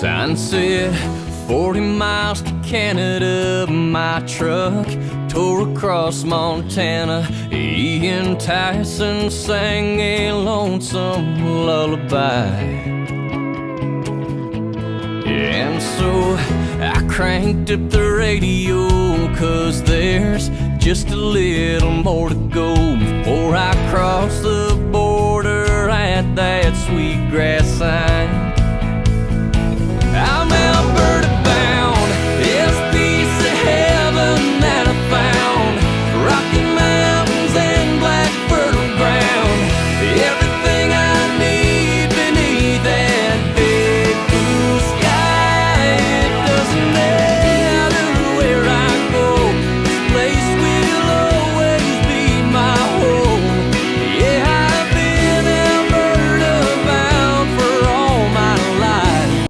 Sign said 40 miles to Canada. My truck tore across Montana. Ian Tyson sang a lonesome lullaby. And so I cranked up the radio, 'cause there's just a little more to go before I cross the border at that sweetgrass sign.